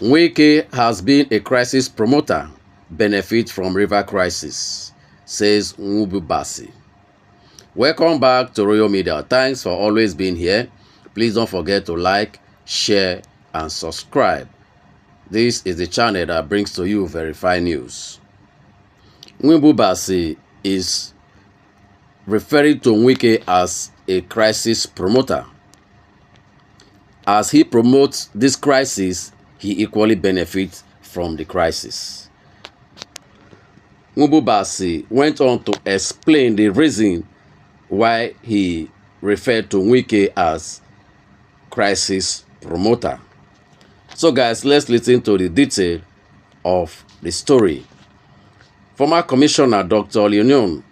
Wike has been a crisis promoter, benefit from river crisis, says Nwubasi. Welcome back to Royal Media. Thanks for always being here. Please don't forget to like, share, and subscribe. This is the channel that brings to you verified news. Nwubasi is referring to Wike as a crisis promoter. As he promotes this crisis, he equally benefits from the crisis. Nwubasi went on to explain the reason why he referred to Wike as crisis promoter. So guys, let's listen to the detail of the story. Former Commissioner Dr. Leon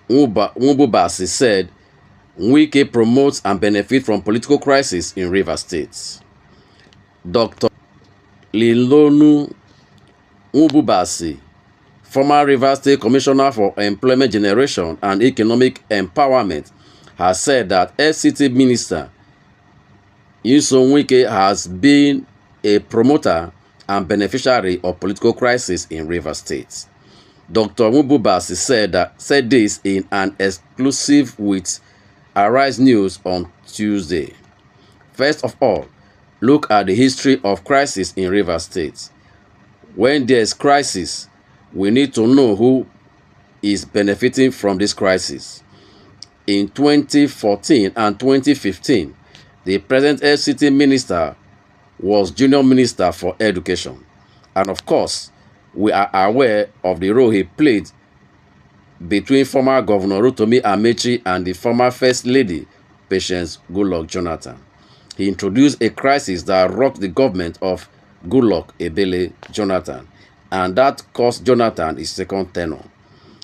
Nwubasi said Wike promotes and benefits from political crisis in Rivers State. Dr. Leon Nwubasi, former Rivers State Commissioner for Employment Generation and Economic Empowerment, has said that FCT Minister Nyesom Wike has been a promoter and beneficiary of political crisis in Rivers State. Dr. Nwubasi said this in an exclusive with Arise News on Tuesday. First of all, look at the history of crisis in Rivers State. When there is crisis, we need to know who is benefiting from this crisis. In 2014 and 2015, the present FCT minister was Junior Minister for Education. And of course, we are aware of the role he played between former Governor Rotimi Amaechi and the former First Lady, Patience Goodluck Jonathan. He introduced a crisis that rocked the government of Goodluck Ebele Jonathan, and that cost Jonathan his second tenure.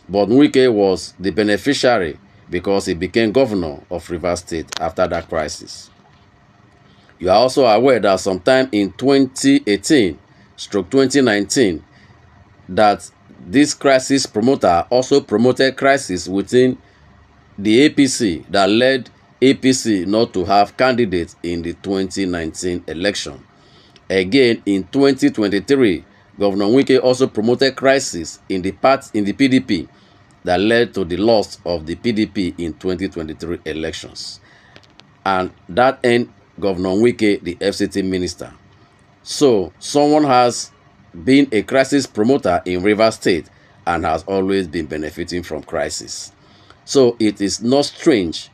But Wike was the beneficiary because he became governor of Rivers State after that crisis. You are also aware that sometime in 2018/2019, that this crisis promoter also promoted crisis within the APC that led APC not to have candidates in the 2019 election. Again, in 2023, Governor Wike also promoted crisis in the PDP that led to the loss of the PDP in 2023 elections. And that ended Governor Wike the FCT minister. So, someone has been a crisis promoter in Rivers State and has always been benefiting from crisis. So, it is not strange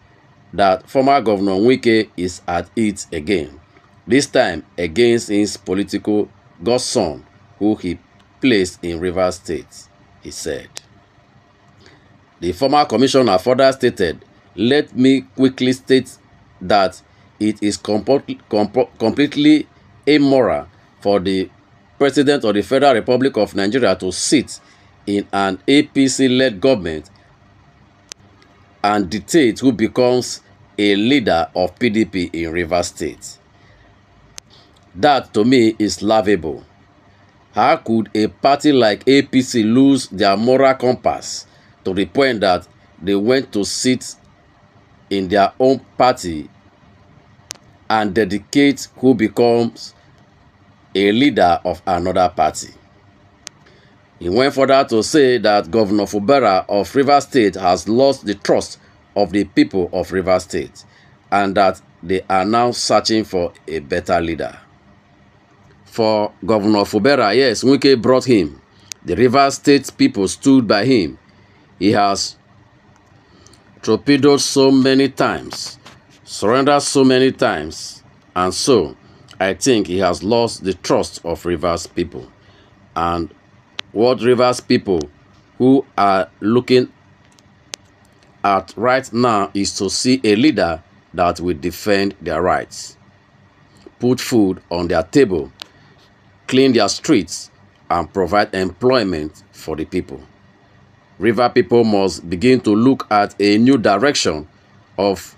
that former Governor Wike is at it again, this time against his political godson who he placed in Rivers State, he said. The former commissioner further stated, "Let me quickly state that it is completely immoral for the President of the Federal Republic of Nigeria to sit in an APC-led government and dictate who becomes a leader of PDP in Rivers State. That to me is laughable. How could a party like APC lose their moral compass to the point that they went to sit in their own party and dedicate who becomes a leader of another party?" He went further to say that Governor Fubara of Rivers State has lost the trust of the people of Rivers State and that they are now searching for a better leader. For Governor Fubara, yes, Wike brought him. The Rivers State people stood by him. He has torpedoed so many times, surrendered so many times, and so I think he has lost the trust of Rivers people. And what Rivers people who are looking at right now is to see a leader that will defend their rights, put food on their table, clean their streets, and provide employment for the people. River people must begin to look at a new direction of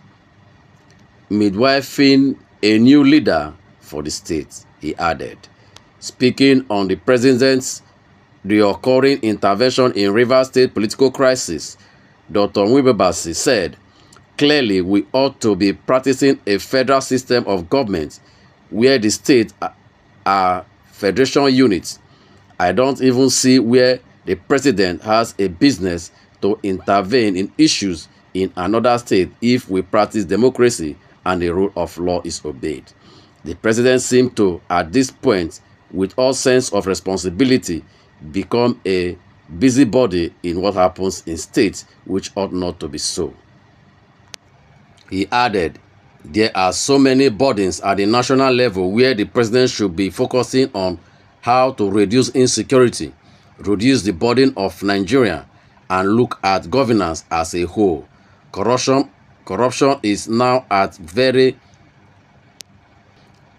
midwifing a new leader for the state, he added. Speaking on the president's reoccurring intervention in Rivers State political crisis, Dr. Nwubasi said, Clearly, we ought to be practicing a federal system of government where the states are federation units. I don't even see where the president has a business to intervene in issues in another state if we practice democracy and the rule of law is obeyed. The president seems to, at this point, with all sense of responsibility, become a busybody in what happens in states which ought not to be so. He added, there are so many burdens at the national level where the president should be focusing on how to reduce insecurity, reduce the burden of Nigeria, and look at governance as a whole. Corruption is now at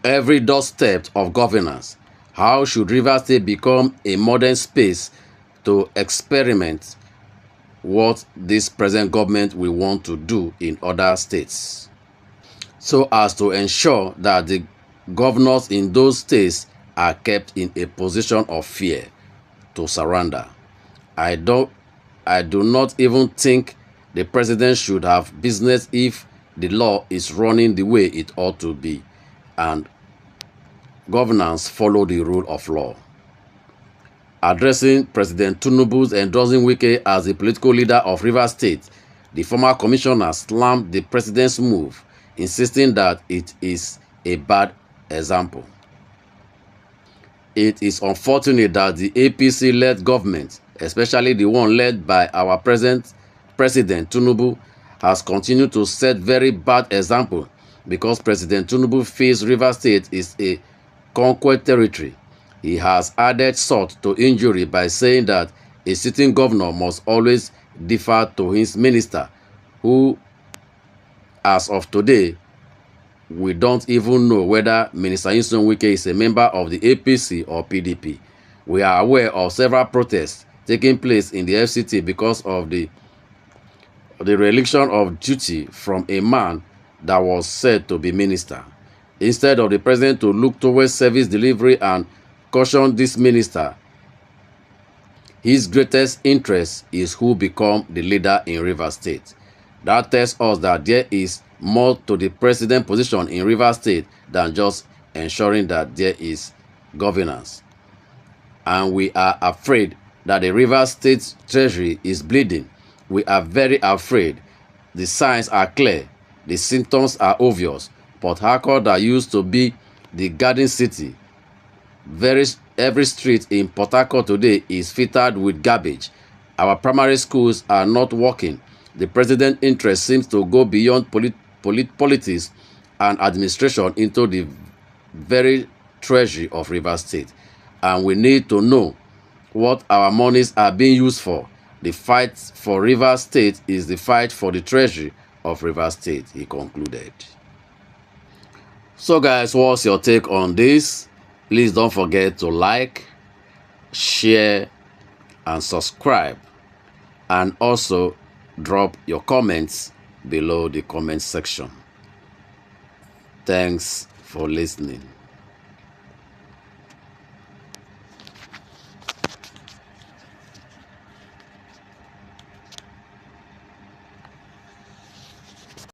every doorstep of governance. How should Rivers State become a modern space to experiment what this present government will want to do in other states, so as to ensure that the governors in those states are kept in a position of fear to surrender? I do not even think the president should have business if the law is running the way it ought to be and governance follow the rule of law. Addressing President Tinubu's endorsing Wike as the political leader of Rivers State, the former commissioner slammed the president's move, insisting that it is a bad example. It is unfortunate that the APC-led government, especially the one led by our present President Tinubu, has continued to set very bad example because President Tinubu feels Rivers State is a conquered territory. He has added salt to injury by saying that a sitting governor must always defer to his minister, who, as of today, we don't even know whether Minister Nyesom Wike is a member of the APC or PDP. We are aware of several protests taking place in the FCT because of the reliction of duty from a man that was said to be minister. Instead of the president to look towards service delivery and caution this minister, his greatest interest is who become the leader in Rivers State. That tells us that there is more to the president position in Rivers State than just ensuring that there is governance. And we are afraid that the Rivers State treasury is bleeding. We are very afraid. The signs are clear. The symptoms are obvious. Port Harcourt, that used to be the garden city, every street in Port Harcourt today is fitted with garbage. Our primary schools are not working. The president's interest seems to go beyond politics and administration into the very treasury of Rivers State. And we need to know what our monies are being used for. The fight for Rivers State is the fight for the treasury of Rivers State, he concluded. So guys, what's your take on this? Please don't forget to like, share, and subscribe. And also drop your comments below the comment section. Thanks for listening.